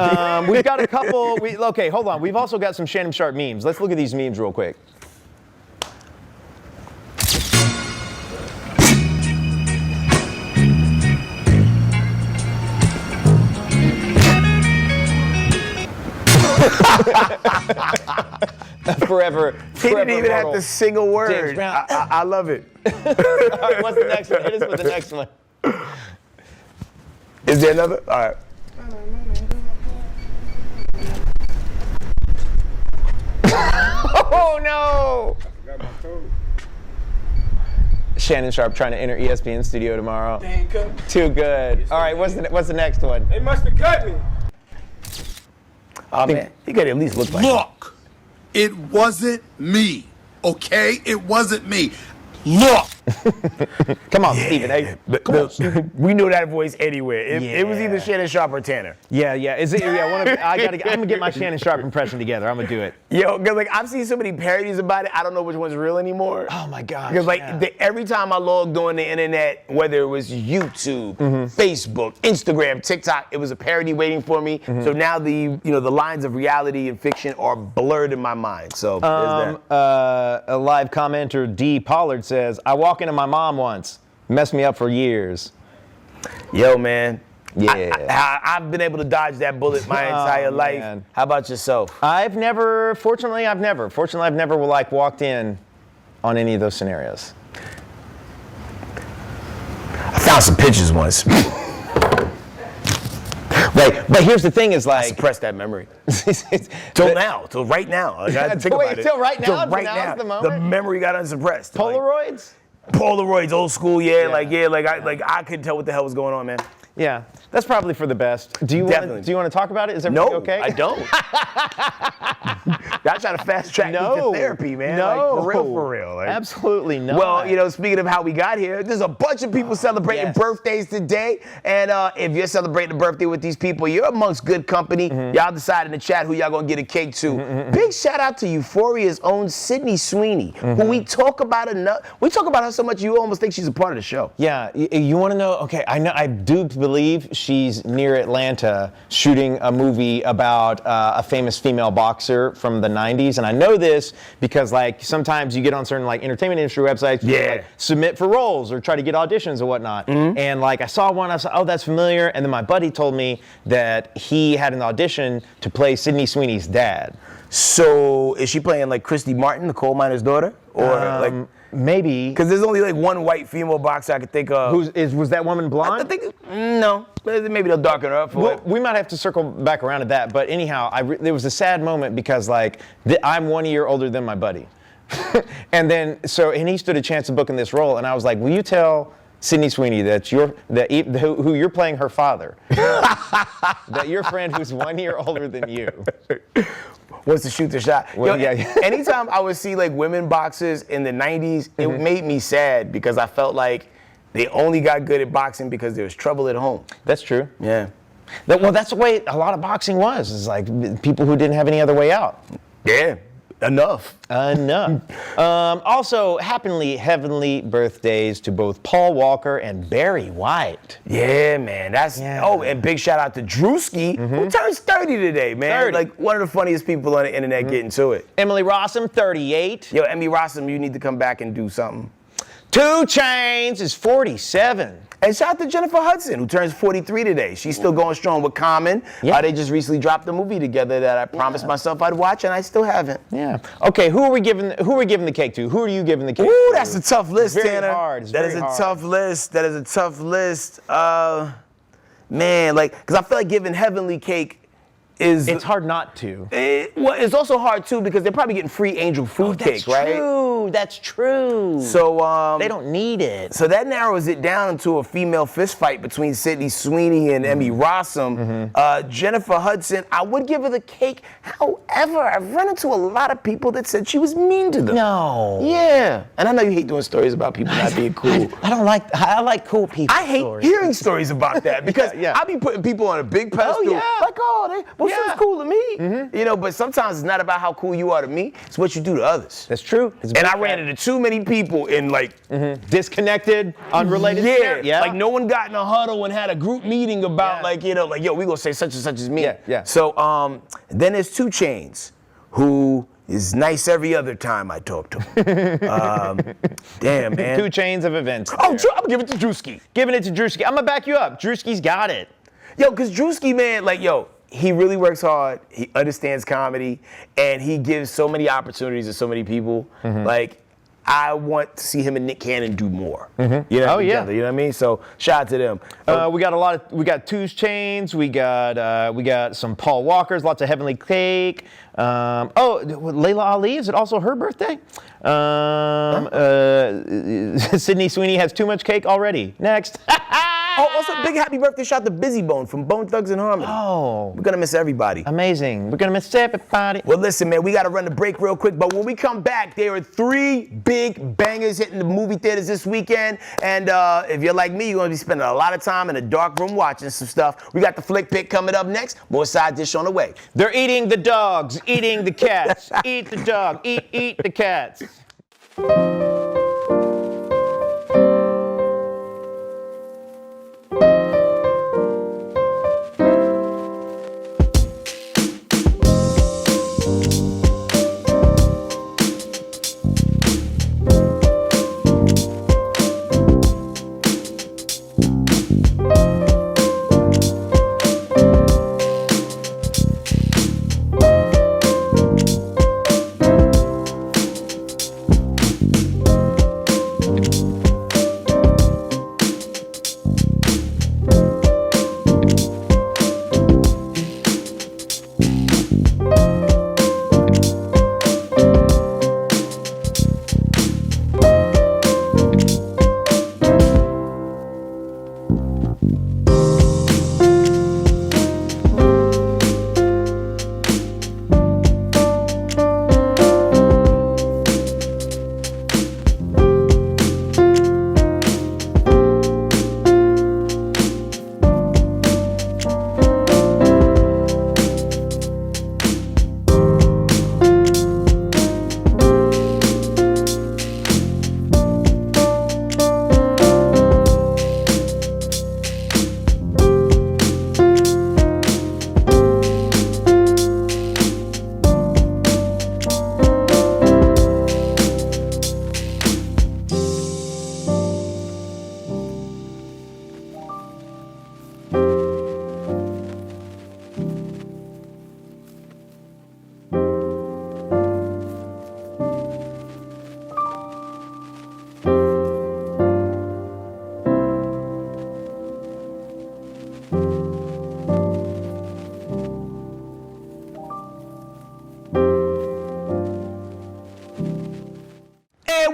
We've got a couple. Okay, hold on. We've also got some Shannon Sharpe memes. Let's look at these memes real quick. Forever. He didn't even immortal. have to sing a word. I love it. All right, what's the next one? Hit us with the next one. Is there another? All right. Oh no! Shannon Sharpe trying to enter ESPN studio tomorrow. Too good. All right, what's the next one? They must have cut me. Oh man, you gotta at least look like. Look, it wasn't me, okay? It wasn't me. Look. Come on, Steven. Hey, we knew that voice anywhere. It was either Shannon Sharpe or Tanner. Yeah. Is it? Yeah. I'm gonna get my Shannon Sharpe impression together. I'm gonna do it. Yo, cause like I've seen so many parodies about it. I don't know which one's real anymore. Oh my gosh. Because like every time I logged on the internet, whether it was YouTube, Facebook, Instagram, TikTok, it was a parody waiting for me. So now the lines of reality and fiction are blurred in my mind. So there's that. A live commenter, D. Pollard, says, I walk into my mom once, messed me up for years. Yo, man. Yeah. I've been able to dodge that bullet my entire life. Man. How about yourself? Fortunately, I've never like walked in on any of those scenarios. I found some pictures once. Right, but here's the thing is like... I suppressed that memory. Till right now. Like, I think about it. Till right now? Till right Now's now. the moment? The memory got unsuppressed. Polaroids? Polaroids, old school, I couldn't tell what the hell was going on, man. Yeah, that's probably for the best. Do you want to talk about it? Is everything okay? I don't. Y'all trying to fast track me to therapy, man. No, like, for real. Like, absolutely not. Well, speaking of how we got here, there's a bunch of people celebrating birthdays today, and if you're celebrating a birthday with these people, you're amongst good company. Y'all decide in the chat who y'all gonna get a cake to. Big shout out to Euphoria's own Sydney Sweeney, who we talk about enough. We talk about her so much you almost think she's a part of the show. Yeah, you want to know? Okay, I do believe she's near Atlanta shooting a movie about a famous female boxer from the 90s, and I know this because like sometimes you get on certain like entertainment industry websites, you like, submit for roles or try to get auditions or whatnot, and like I saw one, I was like, oh, that's familiar, and then my buddy told me that he had an audition to play Sydney Sweeney's dad. So is she playing like Christy Martin, the coal miner's daughter, or like? Maybe. Because there's only like one white female boxer I could think of. Was that woman blonde? I think, no. Maybe they'll darken her up for it. We might have to circle back around to that. But anyhow, there was a sad moment because like I'm 1 year older than my buddy. And he stood a chance of booking this role. And I was like, will you tell Sydney Sweeney that who you're playing her father, that your friend who's 1 year older than you wants to shoot the shot. Well, Anytime I would see like women boxers in the 90s, it made me sad because I felt like they only got good at boxing because there was trouble at home. That's true. Yeah. That's the way a lot of boxing was. It's like people who didn't have any other way out. Yeah. Enough. Also, heavenly birthdays to both Paul Walker and Barry White. Yeah, man. Oh, and big shout out to Drewski, who turns 30 today, man. 30. Like one of the funniest people on the internet getting to it. Emily Rossum, 38. Yo, Emmy Rossum, you need to come back and do something. 2 Chainz is 47. And shout out to Jennifer Hudson, who turns 43 today. She's still going strong with Common. Yeah. They just recently dropped a movie together that I promised myself I'd watch, and I still haven't. Yeah. Okay, who are we giving the cake to? Who are you giving the cake to? Ooh, that's a tough list, Very Tanner. hard. It's That very is a hard. tough list. That is a tough list. Man, like, because I feel like giving Heavenly Cake is... It's hard not to. Well, it's also hard, too, because they're probably getting free Angel Food Cake, right? That's true. So, they don't need it. So that narrows it down into a female fist fight between Sydney Sweeney and Emmy Rossum. Jennifer Hudson, I would give her the cake. However, I've run into a lot of people that said she was mean to them. No. Yeah. And I know you hate doing stories about people not being cool. I like cool people. I hate hearing stories about that because I be putting people on a big pedestal. Like, she was cool to me. You know, but sometimes it's not about how cool you are to me. It's what you do to others. That's true. And I ran into too many people in like disconnected, unrelated. Yeah, like no one got in a huddle and had a group meeting about like, you know, like, yo, we gonna say such and such as me. Yeah. So then there's 2 Chainz, who is nice every other time I talk to him. Damn, man. 2 Chainz of events. Oh, I'm giving it to Drewski. Giving it to Drewski. I'm gonna back you up. Drewski's got it. Yo, cause Drewski, man, like, yo, he really works hard. He understands comedy, and he gives so many opportunities to so many people. Like, I want to see him and Nick Cannon do more. You know, together, you know what I mean? So shout out to them. We got 2 Chainz. We got some Paul Walkers. Lots of Heavenly Cake. Layla Ali. Is it also her birthday? Sydney Sweeney has too much cake already. Next. Oh, also big happy birthday shout out to Busy Bone from Bone Thugs and Harmony. Oh. We're gonna miss everybody. Amazing. We're gonna miss everybody. Well, listen, man, we gotta run the break real quick, but when we come back, there are 3 big bangers hitting the movie theaters this weekend. And if you're like me, you're gonna be spending a lot of time in a dark room watching some stuff. We got the flick pick coming up next. More side dish on the way. They're eating the dogs, eating the cats. Eat the dog, eat the cats.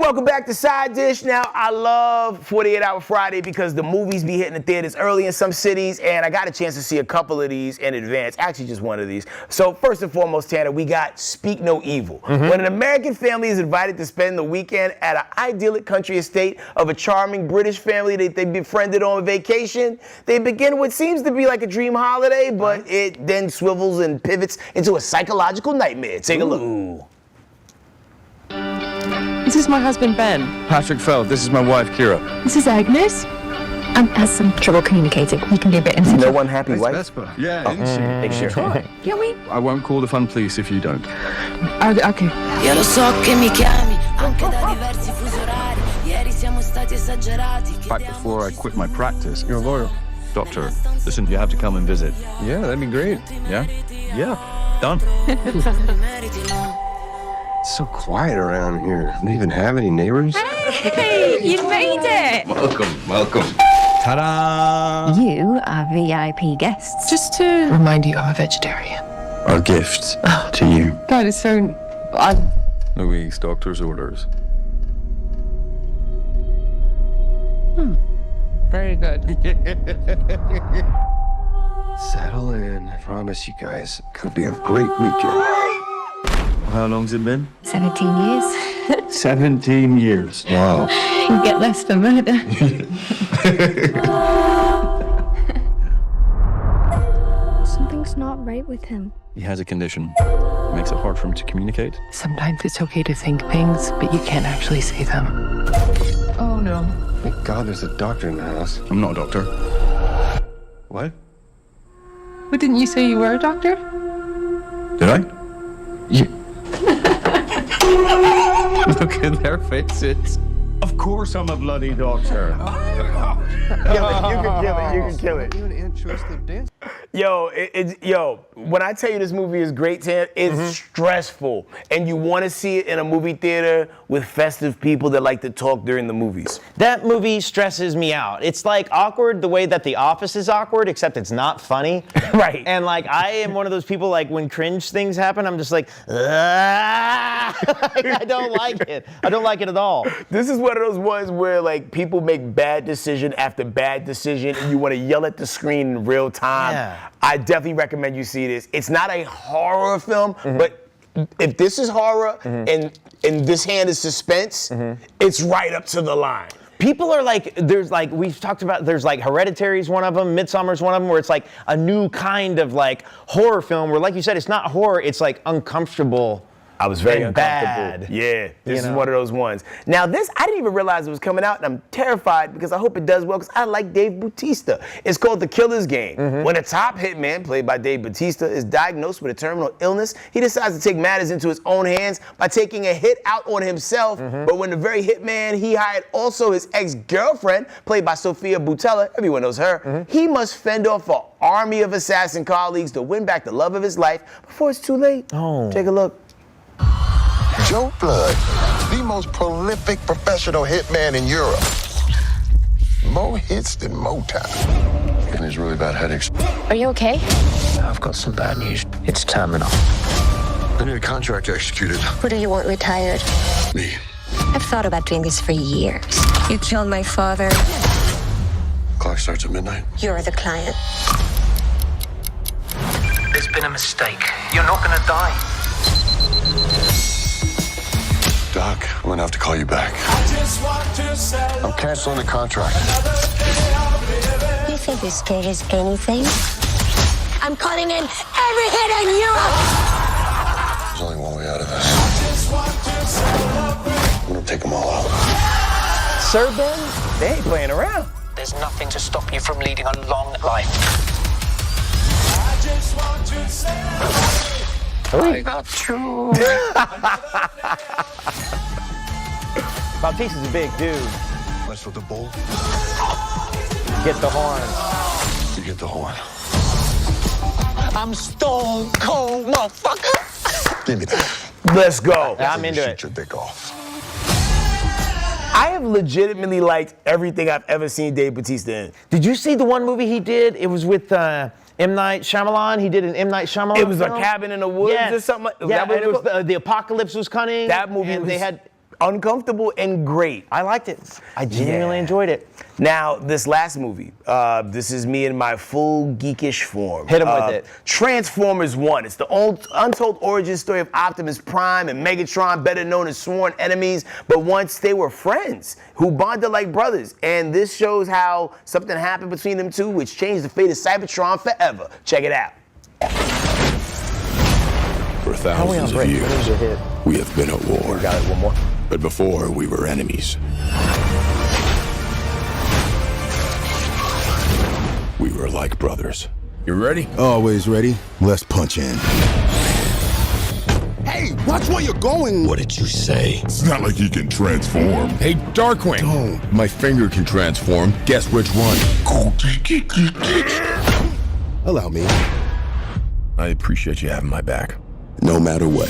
Welcome back to Side Dish. Now, I love 48 Hour Friday because the movies be hitting the theaters early in some cities, and I got a chance to see a couple of these in advance. Actually, just one of these. So, first and foremost, Tanner, we got Speak No Evil. When an American family is invited to spend the weekend at an idyllic country estate of a charming British family that they befriended on vacation, they begin what seems to be like a dream holiday, but it then swivels and pivots into a psychological nightmare. Take a look. This is my husband, Ben. Patrick Feld, this is my wife, Kira. This is Agnes. Has some trouble communicating. He can be a bit insecure. No one happy wife? Vespa. Yeah, isn't she? Try. Can we? I won't call the fun police if you don't. Okay. Io lo so che mi chiami anche da diversi fusi orari. Ieri siamo stati Back before I quit my practice. You're a lawyer. Doctor, listen, you have to come and visit. Yeah, that'd be great. Yeah? Yeah. Done. It's so quiet around here. Don't even have any neighbors. Hey, you made it! Welcome. Ta-da! You are VIP guests. Just to remind you, I'm a vegetarian. Our gift to you. That is so odd. Louise, doctor's orders. Very good. Settle in. I promise you guys, it could be a great weekend. How long's it been? 17 years. 17 years. Wow. You get less for murder. Something's not right with him. He has a condition. It makes it hard for him to communicate. Sometimes it's okay to think things, but you can't actually say them. Oh, no. Thank God there's a doctor in the house. I'm not a doctor. What? But didn't you say you were a doctor? Did I? You... Look at their faces. Of course I'm a bloody doctor. Kill it. You can kill it. You can kill it. You an interested dance? Yo, when I tell you this movie is great, Tan, it's stressful. And you want to see it in a movie theater with festive people that like to talk during the movies. That movie stresses me out. It's like awkward the way that The Office is awkward, except it's not funny. Right. And like, I am one of those people, like, when cringe things happen, I'm just like, I don't like it. I don't like it at all. This is one of those ones where, like, people make bad decision after bad decision, and you want to yell at the screen in real time. Yeah. I definitely recommend you see this. It's not a horror film, but if this is horror and this hand is suspense, it's right up to the line. People are like, there's like, we've talked about, there's like Hereditary's one of them, Midsommar's one of them, where it's like a new kind of like horror film where, like you said, it's not horror, it's like uncomfortable. I was very and uncomfortable. bad. Yeah, this is one of those ones. Now this, I didn't even realize it was coming out, and I'm terrified because I hope it does well because I like Dave Bautista. It's called The Killer's Game. When a top hitman, played by Dave Bautista, is diagnosed with a terminal illness, he decides to take matters into his own hands by taking a hit out on himself. But when the very hitman he hired, also his ex-girlfriend, played by Sophia Boutella, everyone knows her, he must fend off an army of assassin colleagues to win back the love of his life before it's too late. Take a look. Joe Blood, the most prolific professional hitman in Europe. More hits than Motown. And he's really bad headaches. Are you okay? I've got some bad news. It's terminal. I need a contract executed. Who do you want retired? Me. I've thought about doing this for years. You killed my father. Clock starts at midnight. You're the client. There's been a mistake. You're not gonna die. Doc, I'm gonna have to call you back. I'm canceling the contract. You think you're straight as anything? I'm calling in every hit in Europe! There's only one way out of this. I'm gonna take them all out. Sir Ben, they ain't playing around. There's nothing to stop you from leading a long life. I got you. Bautista's a big dude. Mess with the bull. Get the horn. You get the horn. I'm stone cold, motherfucker. Give me that. Let's go. I'm into it. Shoot your dick off. I have legitimately liked everything I've ever seen Dave Bautista in. Did you see the one movie he did? It was with M. Night Shyamalan. He did an M. Night Shyamalan It was film. A Cabin in the Woods or something like that. Yeah, That and it was the apocalypse was coming. That movie and was they had uncomfortable and great. I liked it. I genuinely enjoyed it. Now, this last movie, this is me in my full geekish form. Hit him with it. Transformers 1. It's the untold origin story of Optimus Prime and Megatron, better known as sworn enemies, but once they were friends who bonded like brothers. And this shows how something happened between them two, which changed the fate of Cybertron forever. Check it out. For thousands of years, we have been at war. Got it, one more. But before, we were enemies. We were like brothers. You ready? Always ready. Let's punch in. Hey, watch where you're going. What did you say? It's not like he can transform. Hey, Darkwing. Don't. My finger can transform. Guess which one? Allow me. I appreciate you having my back. No matter what.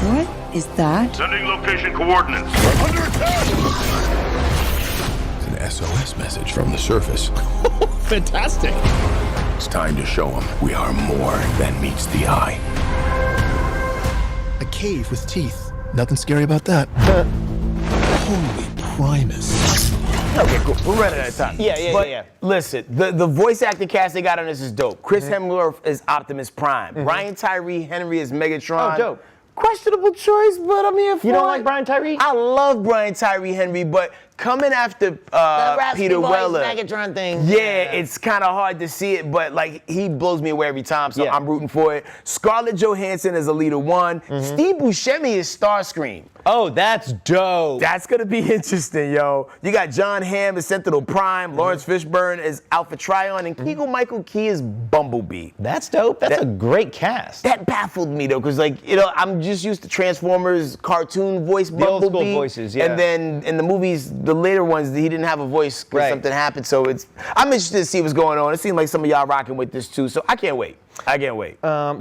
What is that? Sending location coordinates. Under attack! It's an SOS message from the surface. Fantastic. It's time to show them we are more than meets the eye. A cave with teeth. Nothing scary about that. Holy Primus. Okay, cool. We're running out of time. Yeah. Listen, the voice acting cast they got on this is dope. Chris Hemsworth is Optimus Prime. Brian Tyree Henry is Megatron. Oh, dope. Questionable choice, but I'm here for it. You don't like Brian Tyree? I love Brian Tyree Henry, but coming after Peter Weller, Megatron thing. yeah, it's kind of hard to see it, but like he blows me away every time, so I'm rooting for it. Scarlett Johansson is a leader one. Steve Buscemi is Starscream. Oh, that's dope. That's gonna be interesting, yo. You got John Hamm as Sentinel Prime, Lawrence Fishburne as Alpha Trion, and Keegan-Michael Key as Bumblebee. That's dope. That's a great cast. That baffled me though, because like, I'm just used to Transformers cartoon voice Bumblebee. The old school voices, yeah. And then in the movies, the later ones, he didn't have a voice because something happened. So I'm interested to see what's going on. It seems like some of y'all rocking with this too, so I can't wait.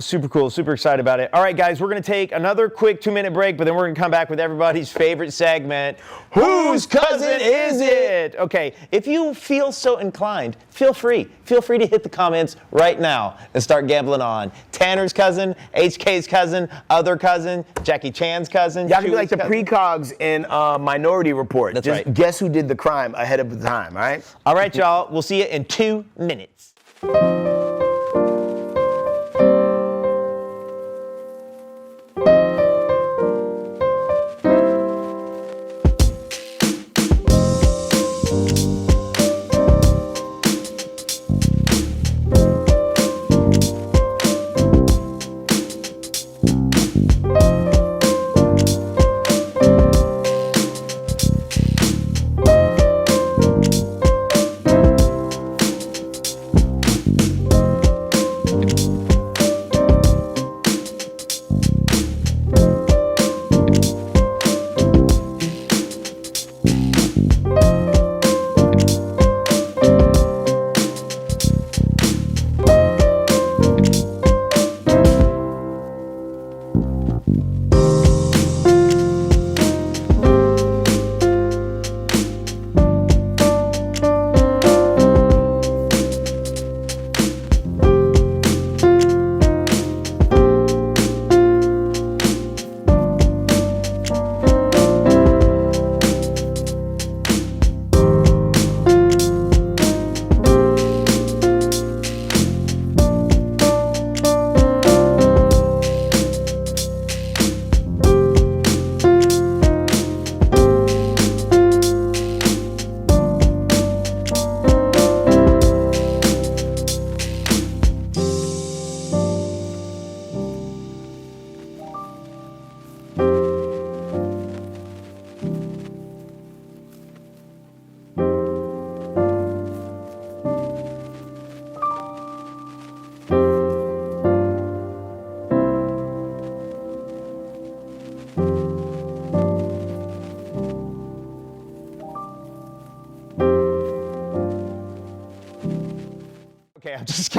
Super cool, super excited about it. All right, guys, we're going to take another quick 2-minute break, but then we're going to come back with everybody's favorite segment, Whose Cousin Is It? Okay, if you feel so inclined, feel free to hit the comments right now and start gambling on Tanner's cousin, HK's cousin, other cousin, Jackie Chan's cousin. Y'all can be like the precogs in Minority Report. That's Just right. Guess who did the crime ahead of the time, all right? All right, y'all, we'll see you in 2 minutes.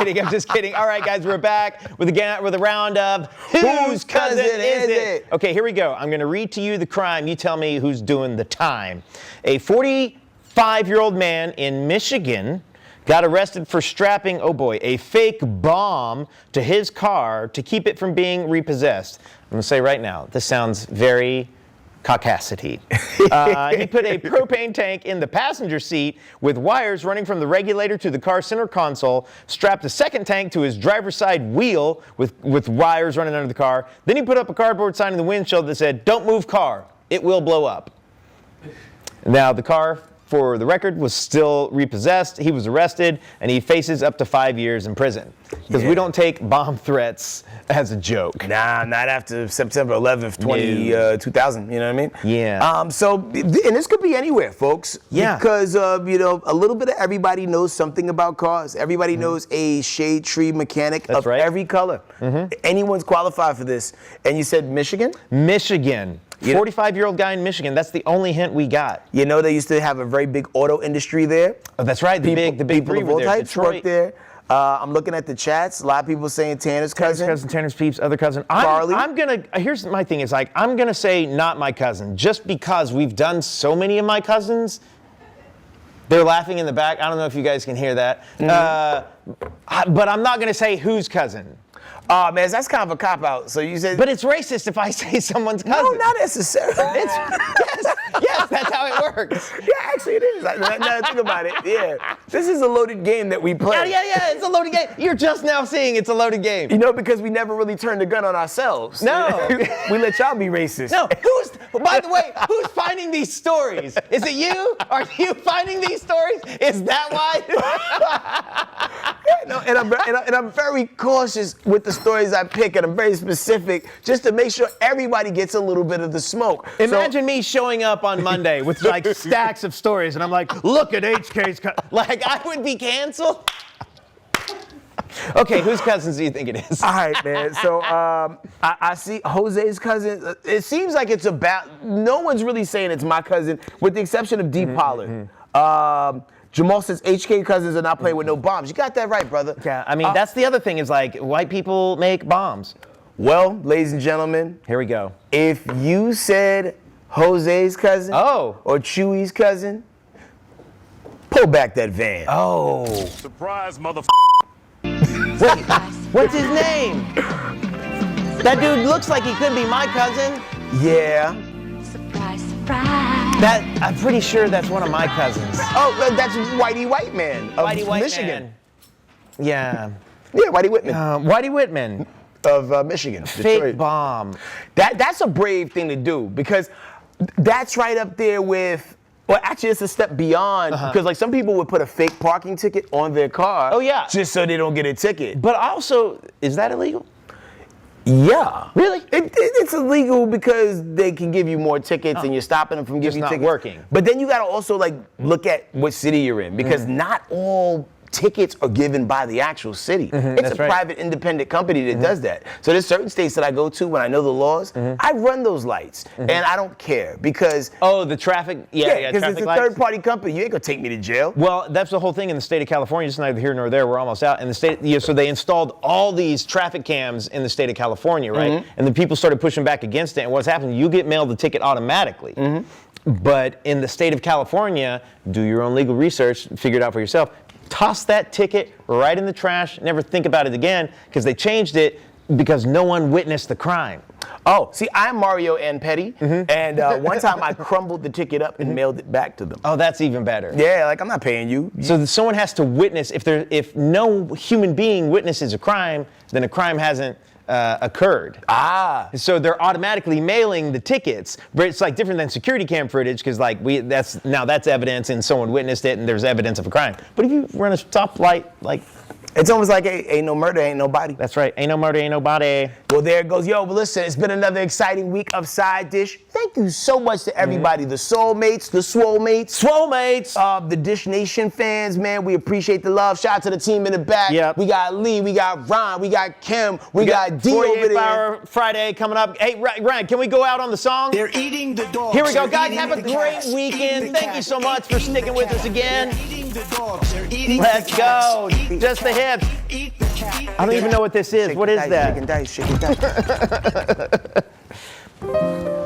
I'm just kidding. All right, guys, we're back with a round of Whose Cousin Is It? Okay, here we go. I'm going to read to you the crime. You tell me who's doing the time. A 45-year-old man in Michigan got arrested for strapping, a fake bomb to his car to keep it from being repossessed. I'm going to say right now, this sounds very caucasity. He put a propane tank in the passenger seat with wires running from the regulator to the car center console, strapped a second tank to his driver's side wheel with wires running under the car. Then he put up a cardboard sign in the windshield that said, "Don't move car, it will blow up." Now the car for the record, was still repossessed. He was arrested, and he faces up to 5 years in prison. Because we don't take bomb threats as a joke. Nah, not after September 11th, 2000, you know what I mean? Yeah. And this could be anywhere, folks. Yeah. Because, a little bit of everybody knows something about cars. Everybody knows a shade tree mechanic of every color. Anyone's qualified for this. And you said Michigan? Michigan. 45-year-old guy in Michigan. That's the only hint we got. You know they used to have a very big auto industry there. Oh, that's right. The big three were there. Detroit. Worked there. I'm looking at the chats. A lot of people saying Tanner's cousin. Tanner's Peeps, other cousin. Carly. Here's my thing is like, I'm going to say not my cousin, just because we've done so many of my cousins. They're laughing in the back. I don't know if you guys can hear that. But I'm not going to say whose cousin. Oh, man, that's kind of a cop-out. So you said... But it's racist if I say someone's cousin. No, not necessarily. Yes, that's how it works. Yeah, actually it is. Now that I think about it, yeah. This is a loaded game that we play. Yeah, it's a loaded game. You're just now seeing it's a loaded game. You know, because we never really turned the gun on ourselves. No. We let y'all be racist. No, by the way, who's finding these stories? Is it you? Are you finding these stories? Is that why? No, and I'm very cautious with the stories I pick, and I'm very specific just to make sure everybody gets a little bit of the smoke. Imagine me showing up on Monday with like stacks of stories, and I'm like, look at HK's like I would be canceled. Okay, whose cousins do you think it is? All right, man. So I see Jose's cousin. It seems like it's about. No one's really saying it's my cousin, with the exception of D. Pollard. Jamal says HK cousins are not playing with no bombs. You got that right, brother. Yeah, I mean, that's the other thing is like white people make bombs. Well, ladies and gentlemen, here we go. If you said Jose's cousin or Chewy's cousin, pull back that van. Oh. Surprise, motherfucker. Wait, what's his name? That dude looks like he could be my cousin. Yeah. Surprise, surprise. I'm pretty sure that's one of my cousins. Oh, that's Whitey White Man of Michigan. Man. Yeah. Yeah, Whitey Whitman. Whitey Whitman. Of Michigan. Fake Detroit. bomb. That's a brave thing to do, because that's right up there with, well, actually it's a step beyond, because like some people would put a fake parking ticket on their car. Oh, yeah. Just so they don't get a ticket. But also, is that illegal? Yeah. Really? It's illegal because they can give you more tickets and you're stopping them from giving you tickets. It's not working. But then you got to also like look at what city you're in, because not all tickets are given by the actual city. It's a private independent company that does that. So there's certain states that I go to when I know the laws, I run those lights and I don't care because... Oh, the traffic, yeah, because it's a third-party company. You ain't gonna take me to jail. Well, that's the whole thing in the state of California. It's neither here nor there. We're almost out. In the state, so they installed all these traffic cams in the state of California, right? And then people started pushing back against it. And what's happened? You get mailed the ticket automatically. But in the state of California, do your own legal research, figure it out for yourself. Toss that ticket right in the trash, never think about it again, because they changed it because no one witnessed the crime. Oh, see, I'm Mario and Petty, and one time I crumbled the ticket up and mailed it back to them. Oh, that's even better. Yeah, like I'm not paying you. So someone has to witness. If no human being witnesses a crime, then a crime hasn't occurred. So they're automatically mailing the tickets, but it's like different than security cam footage, because like that's evidence and someone witnessed it and there's evidence of a crime. But if you run a stoplight, like it's almost like ain't no murder, ain't nobody. That's right, ain't no murder, ain't nobody. Well, there it goes. Yo, but listen, it's been another exciting week of Side Dish. Thank you so much to everybody, the Soulmates, the Swollmates, the Dish Nation fans, man. We appreciate the love. Shout out to the team in the back. Yep. We got Lee, we got Ron, we got Kim, we got D over there. Hour Friday coming up. Hey, Ryan, can we go out on the song? They're eating the dogs. Here we go, guys. Have a great weekend. Thank you so much for sticking with us again. Let's go. Just the hips. I don't even know what this is. What is that? Shake and dice, shake and dice.